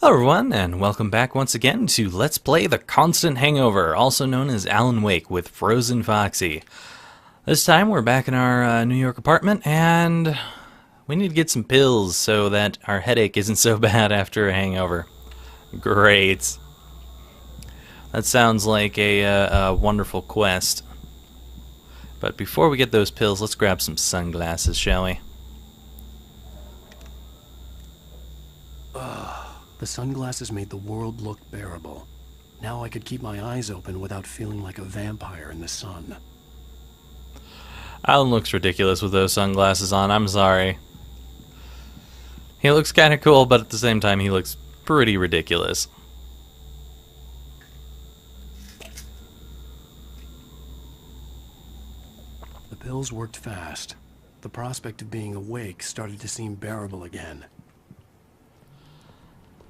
Hello everyone, and welcome back once again to Let's Play The Constant Hangover, also known as Alan Wake with Frozen Foxy. This time we're back in our New York apartment, and we need to get some pills so that our headache isn't so bad after a hangover. Great. That sounds like a wonderful quest. But before we get those pills, let's grab some sunglasses, shall we? The sunglasses made the world look bearable. Now I could keep my eyes open without feeling like a vampire in the sun. Alan looks ridiculous with those sunglasses on, I'm sorry. He looks kinda cool, but at the same time he looks pretty ridiculous. The pills worked fast. The prospect of being awake started to seem bearable again.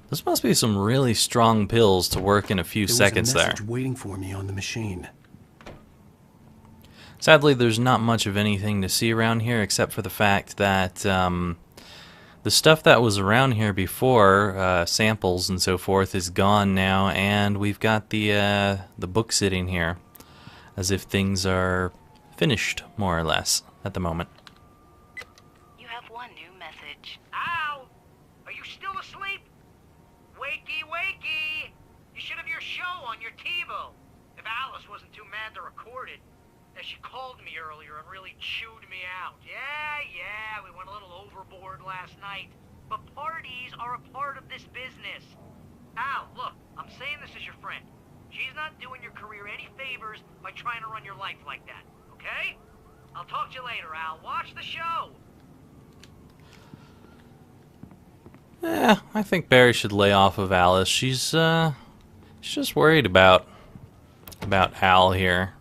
This must be some really strong pills to work in a few seconds there was a there. message waiting for me on the machine. Sadly, there's not much of anything to see around here except for the fact that the stuff that was around here before, samples and so forth, is gone now, and we've got the book sitting here as if things are finished, more or less, at the moment. You have one new message. Al! Are you still asleep? Wakey, wakey! You should have your show on your TiVo. If Alice wasn't too mad to record it. She called me earlier and really chewed me out. Yeah, we went a little overboard last night. But parties are a part of this business. Al, look, I'm saying this as your friend. She's not doing your career any favors by trying to run your life like that, okay? I'll talk to you later, Al. Watch the show. I think Barry should lay off of Alice. She's just worried about Al here.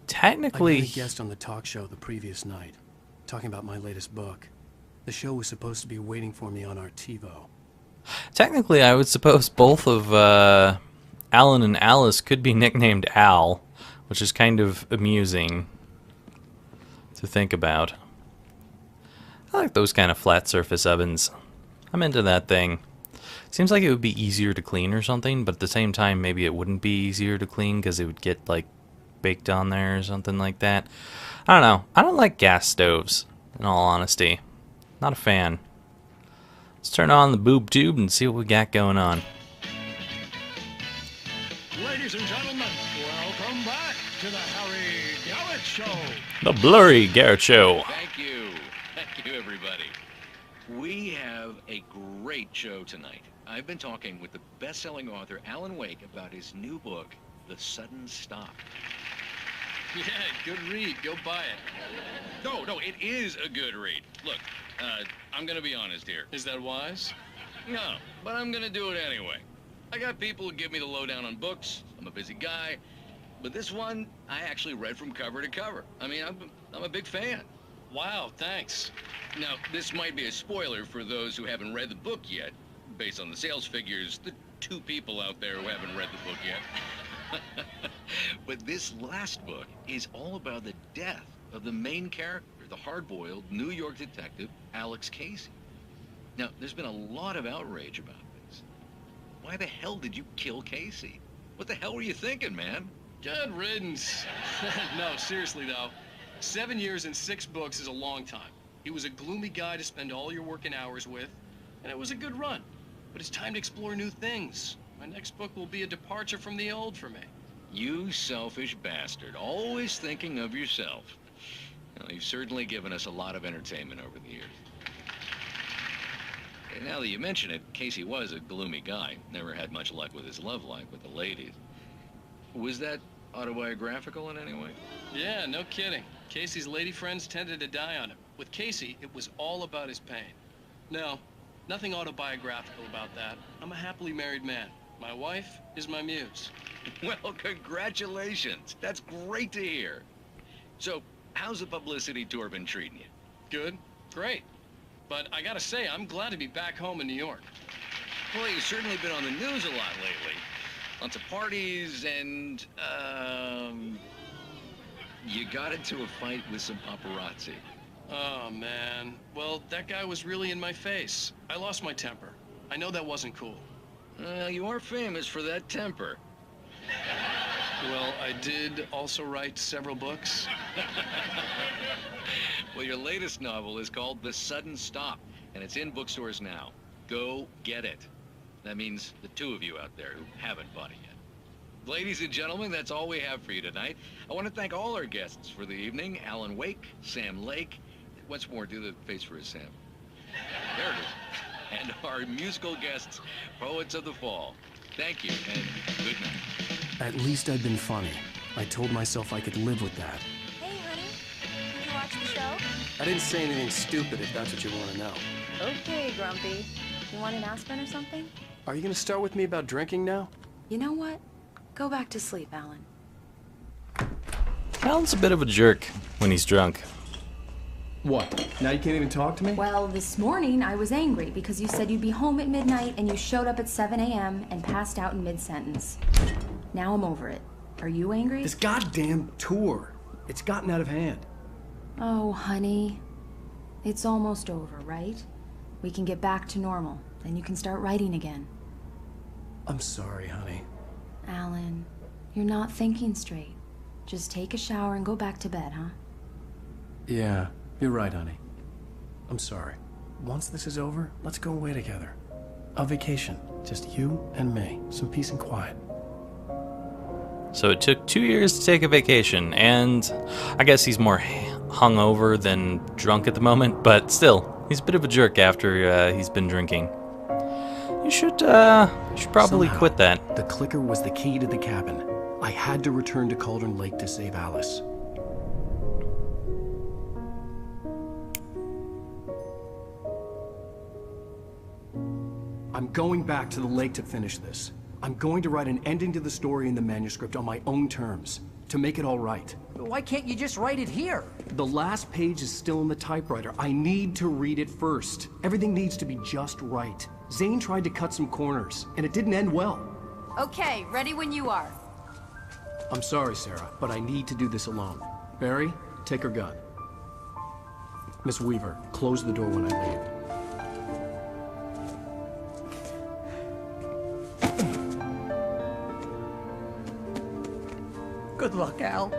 Technically, I had a guest on the talk show the previous night, talking about my latest book. The show was supposed to be waiting for me on our TiVo. technically, I would suppose both of Alan and Alice could be nicknamed Al, which is kind of amusing to think about. I like those kind of flat surface ovens. I'm into that thing. Seems like it would be easier to clean or something, but at the same time, maybe it wouldn't be easier to clean because it would get, like, baked on there or something like that. I don't know. I don't like gas stoves, in all honesty. Not a fan. Let's turn on the boob tube and see what we got going on. Ladies and gentlemen, welcome back to the Harry Garrett Show. The Blurry Garrett Show. Thank you. Thank you, everybody. We have a great show tonight. I've been talking with the best-selling author Alan Wake about his new book, The Sudden Stop. Yeah, good read. Go buy it. No, it is a good read. Look, I'm gonna be honest here. Is that wise? No, but I'm gonna do it anyway. I got people who give me the lowdown on books. I'm a busy guy. But this one, I actually read from cover to cover. I mean, I'm a big fan. Wow, thanks. Now, this might be a spoiler for those who haven't read the book yet. Based on the sales figures, the 2 people out there who haven't read the book yet. But this last book is all about the death of the main character, the hard-boiled New York detective, Alex Casey. Now, there's been a lot of outrage about this. Why the hell did you kill Casey? What the hell were you thinking, man? Good riddance. No, seriously, though. 7 years and 6 books is a long time. He was a gloomy guy to spend all your working hours with, and it was a good run. But it's time to explore new things. My next book will be a departure from the old for me. You selfish bastard, always thinking of yourself. Well, you've certainly given us a lot of entertainment over the years. And now that you mention it, Casey was a gloomy guy. Never had much luck with his love life with the ladies. Was that autobiographical in any way? Yeah, no kidding. Casey's lady friends tended to die on him. With Casey, it was all about his pain. No, nothing autobiographical about that. I'm a happily married man. My wife is my muse. Well, congratulations. That's great to hear. So, how's the publicity tour been treating you? Good, great. But I gotta say, I'm glad to be back home in New York. Well, you've certainly been on the news a lot lately. Lots of parties and, you got into a fight with some paparazzi. Oh, man. Well, that guy was really in my face. I lost my temper. I know that wasn't cool. You are famous for that temper. Well, I did also write several books. Well, your latest novel is called The Sudden Stop, and it's in bookstores now. Go get it. That means the two of you out there who haven't bought it yet. Ladies and gentlemen, that's all we have for you tonight. I want to thank all our guests for the evening. Alan Wake, Sam Lake. Once more, do the face for his Sam. There it is. And our musical guests, Poets of the Fall. Thank you, and good night. At least I'd been funny. I told myself I could live with that. Hey, honey. Did you watch the show? I didn't say anything stupid if that's what you want to know. Okay, Grumpy. You want an aspirin or something? Are you going to start with me about drinking now? You know what? Go back to sleep, Alan. Alan's a bit of a jerk when he's drunk. What? Now you can't even talk to me? Well, this morning I was angry because you said you'd be home at midnight and you showed up at 7 a.m. and passed out in mid-sentence. Now I'm over it. Are you angry? This goddamn tour. It's gotten out of hand. Oh, honey. It's almost over, right? We can get back to normal. Then you can start writing again. I'm sorry, honey. Alan, you're not thinking straight. Just take a shower and go back to bed, huh? Yeah, you're right, honey. I'm sorry. Once this is over, let's go away together. A vacation. Just you and me. Some peace and quiet. So it took 2 years to take a vacation, and I guess he's more hungover than drunk at the moment, but still, he's a bit of a jerk after he's been drinking. You should probably Somehow, quit that. The clicker was the key to the cabin. I had to return to Cauldron Lake to save Alice. I'm going back to the lake to finish this. I'm going to write an ending to the story in the manuscript on my own terms, to make it all right. Why can't you just write it here? The last page is still in the typewriter. I need to read it first. Everything needs to be just right. Zane tried to cut some corners, and it didn't end well. Okay, ready when you are. I'm sorry, Sarah, but I need to do this alone. Barry, take her gun. Miss Weaver, close the door when I leave. Good luck, Al.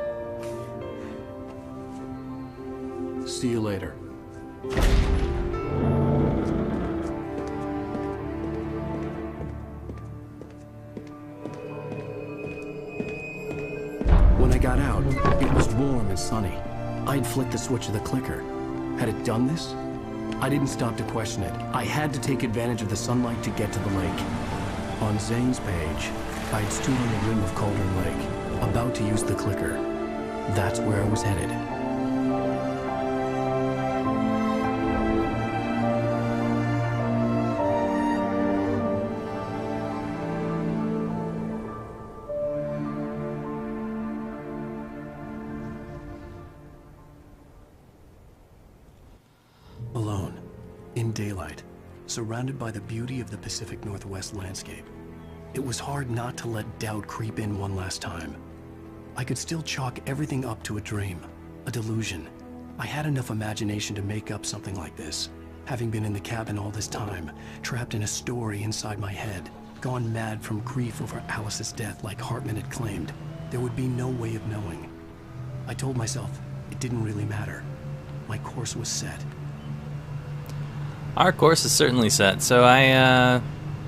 See you later. When I got out, it was warm and sunny. I'd flicked the switch of the clicker. Had it done this? I didn't stop to question it. I had to take advantage of the sunlight to get to the lake. On Zane's page, I'd stood on the rim of Cauldron Lake, about to use the clicker. That's where I was headed. Alone, in daylight, surrounded by the beauty of the Pacific Northwest landscape. It was hard not to let doubt creep in one last time. I could still chalk everything up to a dream, a delusion. I had enough imagination to make up something like this. Having been in the cabin all this time, trapped in a story inside my head, gone mad from grief over Alice's death like Hartman had claimed, there would be no way of knowing. I told myself it didn't really matter. My course was set. Our course is certainly set, so I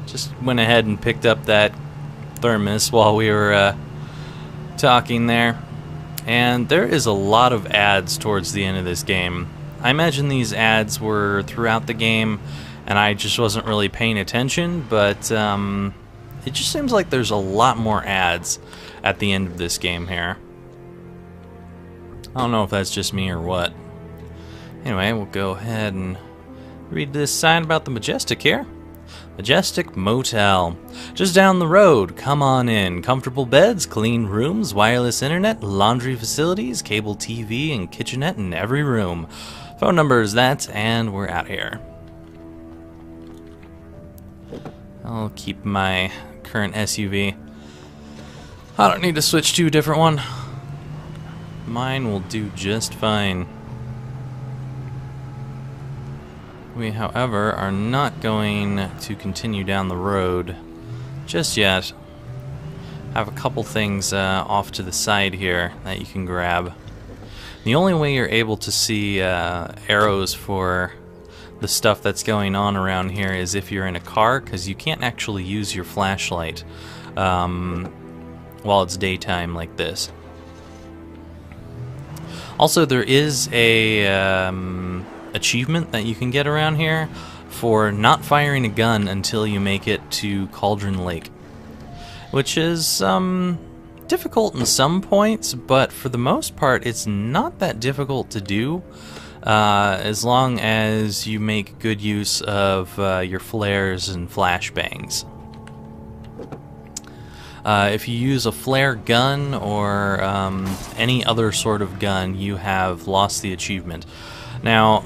just went ahead and picked up that thermos while we were talking there. And there is a lot of ads towards the end of this game. I imagine these ads were throughout the game, and I just wasn't really paying attention, but it just seems like there's a lot more ads at the end of this game here. I don't know if that's just me or what. Anyway, we'll go ahead and read this sign about the Majestic here. Majestic Motel. Just down the road. Come on in. Comfortable beds, clean rooms, wireless internet, laundry facilities, cable TV, and kitchenette in every room. Phone number is that, and we're out here. I'll keep my current SUV. I don't need to switch to a different one. Mine will do just fine. We, however, are not going to continue down the road just yet. I have a couple things off to the side here that you can grab. The only way you're able to see arrows for the stuff that's going on around here is if you're in a car, because you can't actually use your flashlight while it's daytime like this. Also, there is a achievement that you can get around here for not firing a gun until you make it to Cauldron Lake, which is difficult in some points, but for the most part it's not that difficult to do as long as you make good use of your flares and flashbangs. If you use a flare gun or any other sort of gun, you have lost the achievement. Now,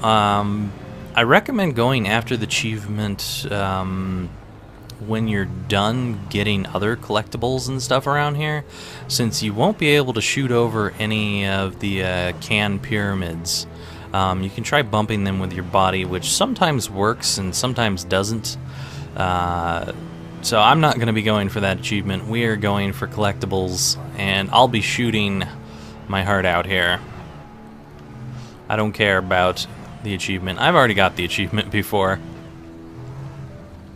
I recommend going after the achievement when you're done getting other collectibles and stuff around here, since you won't be able to shoot over any of the can pyramids. You can try bumping them with your body, which sometimes works and sometimes doesn't. So I'm not going to be going for that achievement. We are going for collectibles, and I'll be shooting my heart out here. I don't care about the achievement. I've already got the achievement before.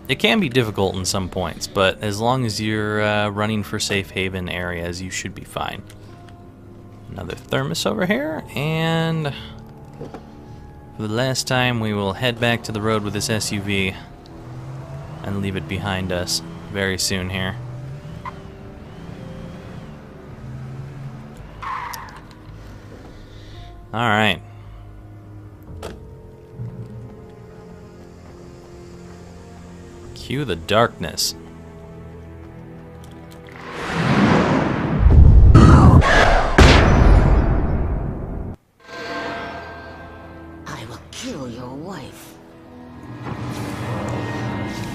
It can be difficult in some points, but as long as you're running for safe haven areas, you should be fine. Another thermos over here, and for the last time, we will head back to the road with this SUV and leave it behind us very soon here. Alright. Cue the darkness. I will kill your wife.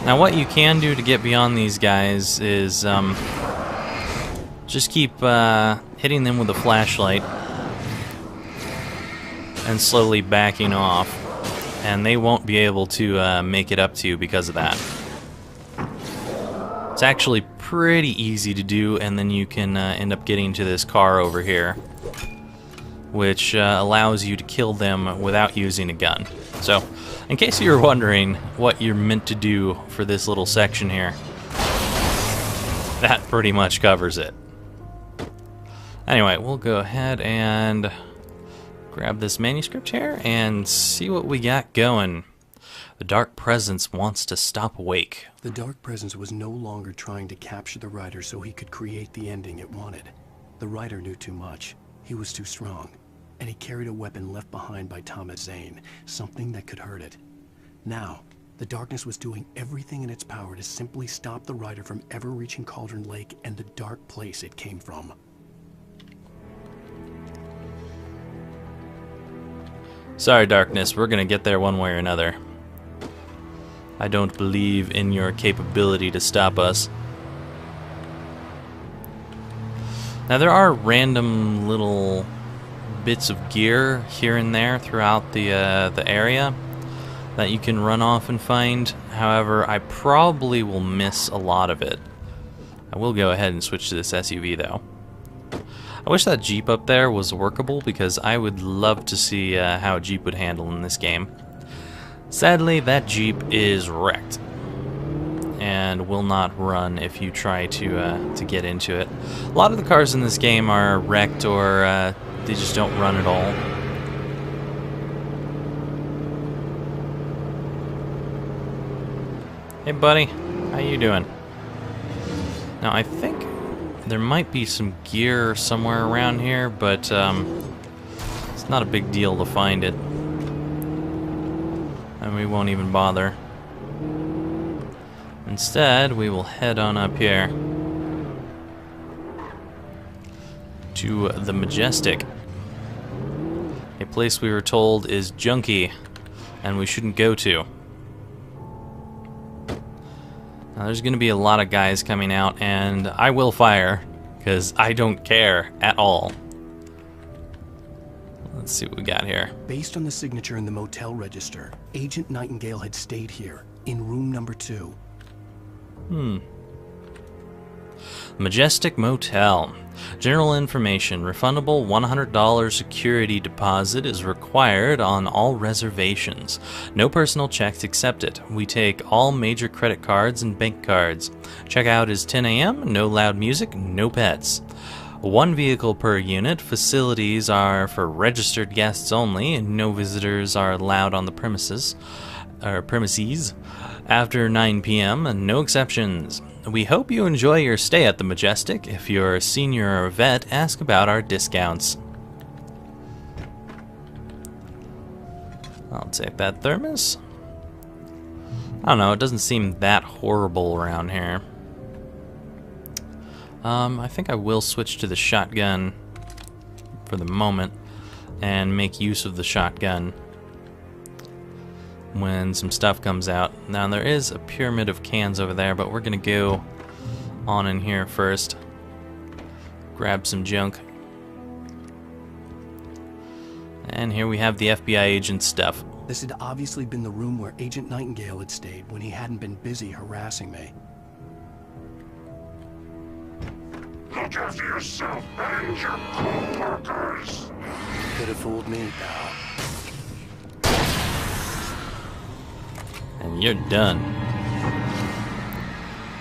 Now what you can do to get beyond these guys is just keep hitting them with a flashlight and slowly backing off, and they won't be able to make it up to you because of that. It's actually pretty easy to do, and then you can end up getting to this car over here, which allows you to kill them without using a gun. So, in case you were wondering what you're meant to do for this little section here, that pretty much covers it. Anyway, we'll go ahead and grab this manuscript here and see what we got going. The Dark Presence wants to stop Wake. The Dark Presence was no longer trying to capture the writer so he could create the ending it wanted. The writer knew too much. He was too strong. And he carried a weapon left behind by Thomas Zane, something that could hurt it. Now, the darkness was doing everything in its power to simply stop the writer from ever reaching Cauldron Lake and the dark place it came from. Sorry, Darkness, we're gonna get there one way or another. I don't believe in your capability to stop us. Now there are random little bits of gear here and there throughout the area that you can run off and find. However, I probably will miss a lot of it. I will go ahead and switch to this SUV though. I wish that Jeep up there was workable, because I would love to see how a Jeep would handle in this game. Sadly, that Jeep is wrecked and will not run if you try to get into it. A lot of the cars in this game are wrecked, or they just don't run at all. Hey buddy, how you doing? Now I think there might be some gear somewhere around here, but it's not a big deal to find it. And we won't even bother. Instead, we will head on up here to the Majestic, a place we were told is junky and we shouldn't go to. Now, there's going to be a lot of guys coming out, and I will fire because I don't care at all. Let's see what we got here. Based on the signature in the motel register, Agent Nightingale had stayed here, in room number 2. Majestic Motel. General information. Refundable $100 security deposit is required on all reservations. No personal checks accepted. We take all major credit cards and bank cards. Checkout is 10 a.m. No loud music, no pets. 1 vehicle per unit. Facilities are for registered guests only. No visitors are allowed on the premises. After 9 p.m. and no exceptions. We hope you enjoy your stay at the Majestic. If you're a senior or a vet, ask about our discounts. I'll take that thermos. I don't know, it doesn't seem that horrible around here. I think I will switch to the shotgun for the moment and make use of the shotgun when some stuff comes out. Now there is a pyramid of cans over there, but we're gonna go on in here first. Grab some junk. And here we have the FBI agent stuff. This had obviously been the room where Agent Nightingale had stayed when he hadn't been busy harassing me. Look after yourself and your co-workers. Could have fooled me, pal. And you're done.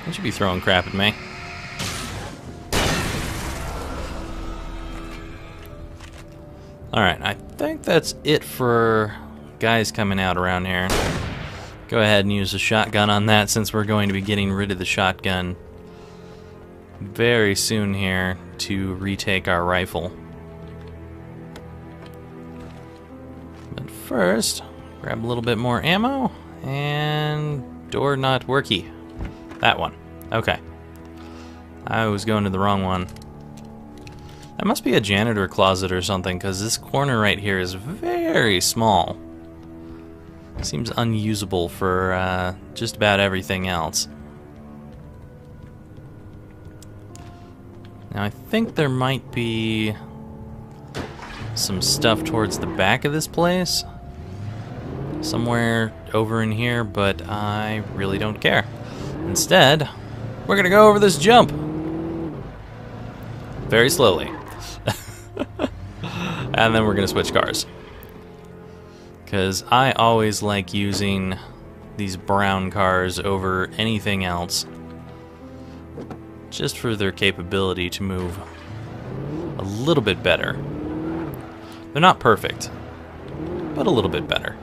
Don't you be throwing crap at me. Alright, I think that's it for guys coming out around here. Go ahead and use the shotgun on that since we're going to be getting rid of the shotgun very soon here to retake our rifle. But first, grab a little bit more ammo. And door not worky. That one. Okay. I was going to the wrong one. That must be a janitor closet or something, because this corner right here is very small. Seems unusable for just about everything else. Now I think there might be some stuff towards the back of this place. Somewhere over in here, but I really don't care. Instead, we're gonna go over this jump very slowly. And then we're gonna switch cars, because I always like using these brown cars over anything else, just for their capability to move a little bit better. They're not perfect, but a little bit better.